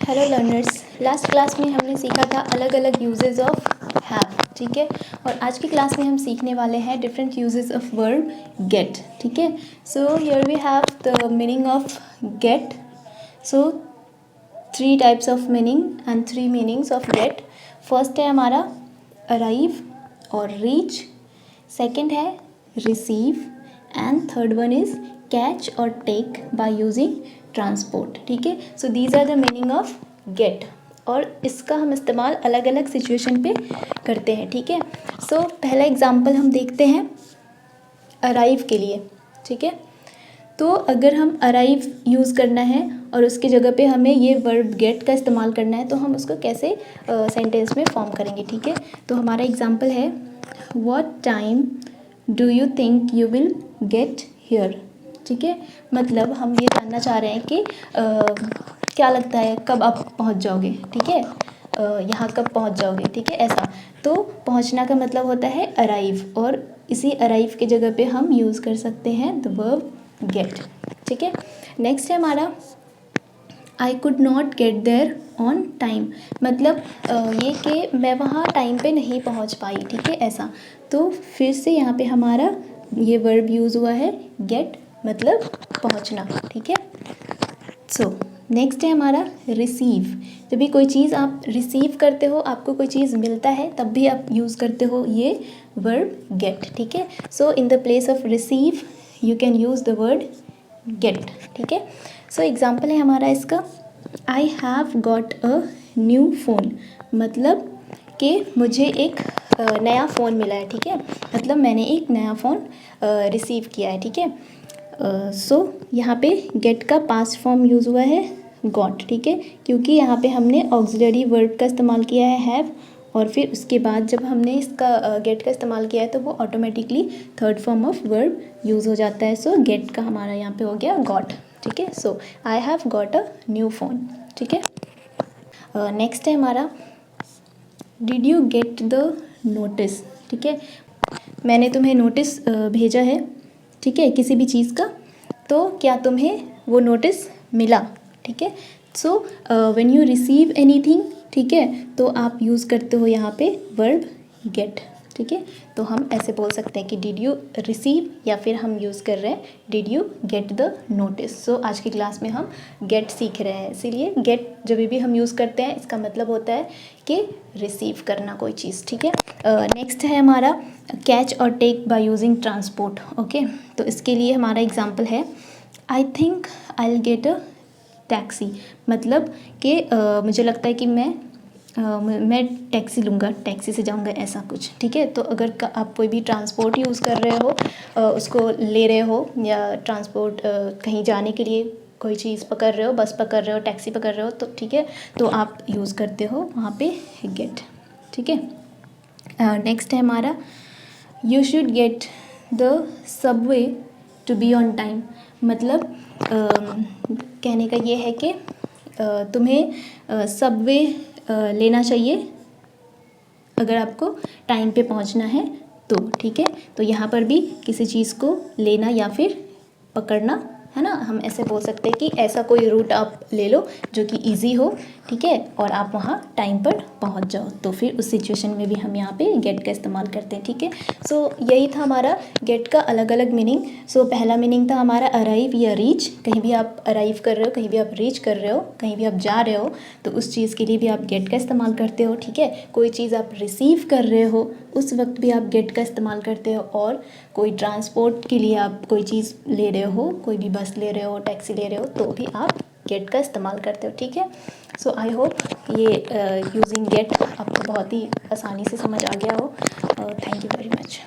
Hello learners, last class में हमने सीखा था अलग अलग यूजेस ऑफ हैव, ठीक है। और आज की क्लास में हम सीखने वाले हैं different uses of verb get, ठीक है। So here we have the meaning of get. So 3 types of meaning and 3 meanings of get. First है हमारा अराइव और रीच, सेकेंड है receive and third one is catch और take by using transport, ठीक है। So these are the meaning of get और इसका हम इस्तेमाल अलग अलग सिचुएशन पे करते हैं, ठीक है। सो पहला एग्जांपल हम देखते हैं अराइव के लिए, ठीक है। तो अगर हम अराइव यूज़ करना है और उसकी जगह पे हमें ये वर्ब गेट का इस्तेमाल करना है तो हम उसको कैसे सेंटेंस में फॉर्म करेंगे, ठीक है। तो हमारा एग्जांपल है what time do you think you will get here, ठीक है। मतलब हम ये जानना चाह रहे हैं कि क्या लगता है कब आप पहुंच जाओगे, ठीक है। यहाँ कब पहुंच जाओगे, ठीक है, ऐसा। तो पहुंचना का मतलब होता है अराइव और इसी अराइव की जगह पे हम यूज़ कर सकते हैं द वर्ब गेट, ठीक है। नेक्स्ट है हमारा I could not get there on time. मतलब ये कि मैं वहाँ टाइम पे नहीं पहुँच पाई, ठीक है, ऐसा। तो फिर से यहाँ पे हमारा ये वर्ब यूज़ हुआ है गेट, मतलब पहुँचना, ठीक है। सो नेक्स्ट है हमारा रिसीव। जब भी कोई चीज़ आप रिसीव करते हो, आपको कोई चीज़ मिलता है, तब भी आप यूज़ करते हो ये वर्ब गेट, ठीक है। So in the place of receive you can use the word get, ठीक है। सो एग्जाम्पल है हमारा इसका I have got a new phone. मतलब कि मुझे एक नया फ़ोन मिला है, ठीक है। मतलब मैंने एक नया फ़ोन रिसीव किया है, ठीक है। सो यहाँ पे गेट का पास्ट फॉर्म यूज़ हुआ है गॉट, ठीक है, क्योंकि यहाँ पे हमने ऑक्सिलरी वर्ब का इस्तेमाल किया है हैव और फिर उसके बाद जब हमने इसका गेट का इस्तेमाल किया है तो वो automatically third form of verb use हो जाता है। सो गेट का हमारा यहाँ पे हो गया गॉट, ठीक है। So I have got a new phone, ठीक है। नेक्स्ट है हमारा did you get the notice, ठीक है। मैंने तुम्हें नोटिस भेजा है, ठीक है, किसी भी चीज़ का, तो क्या तुम्हें वो नोटिस मिला, ठीक है। So when you receive anything, ठीक है, तो आप यूज़ करते हो यहाँ पे वर्ब गेट, ठीक है। तो हम ऐसे बोल सकते हैं कि डिड यू रिसीव या फिर हम यूज़ कर रहे हैं did you get the notice. So आज की क्लास में हम गेट सीख रहे हैं, इसीलिए गेट जब भी हम यूज़ करते हैं इसका मतलब होता है कि रिसीव करना कोई चीज़, ठीक है। नेक्स्ट है हमारा कैच और take by using transport, okay. तो इसके लिए हमारा एग्जांपल है I think I will get a taxi. मतलब कि मुझे लगता है कि मैं टैक्सी लूँगा, टैक्सी से जाऊँगा, ऐसा कुछ, ठीक है। तो अगर आप कोई भी ट्रांसपोर्ट यूज़ कर रहे हो, उसको ले रहे हो या ट्रांसपोर्ट कहीं जाने के लिए कोई चीज़ पकड़ रहे हो, बस पकड़ रहे हो, टैक्सी पकड़ रहे हो, तो ठीक है, तो आप यूज़ करते हो वहाँ पे गेट, ठीक है। नेक्स्ट है हमारा you should get the subway to be on time. मतलब कहने का ये है कि तुम्हें सबवे लेना चाहिए अगर आपको टाइम पे पहुंचना है तो, ठीक है। तो यहाँ पर भी किसी चीज़ को लेना या फिर पकड़ना, है ना, हम ऐसे बोल सकते हैं कि ऐसा कोई रूट आप ले लो जो कि इजी हो, ठीक है, और आप वहाँ टाइम पर पहुँच जाओ, तो फिर उस सिचुएशन में भी हम यहाँ पे गेट का इस्तेमाल करते हैं, ठीक है। सो यही था हमारा गेट का अलग अलग मीनिंग। सो पहला मीनिंग था हमारा अराइव या रीच। कहीं भी आप अराइव कर रहे हो, कहीं भी आप रीच कर रहे हो, कहीं भी आप जा रहे हो, तो उस चीज़ के लिए भी आप गेट का इस्तेमाल करते हो, ठीक है। कोई चीज़ आप रिसीव कर रहे हो उस वक्त भी आप गेट का इस्तेमाल करते हो, और कोई ट्रांसपोर्ट के लिए आप कोई चीज़ ले रहे हो, कोई भी बस ले रहे हो, टैक्सी ले रहे हो, तो भी आप गेट का इस्तेमाल करते हो, ठीक है। सो आई होप ये यूजिंग गेट आपको बहुत ही आसानी से समझ आ गया हो। Thank you very much.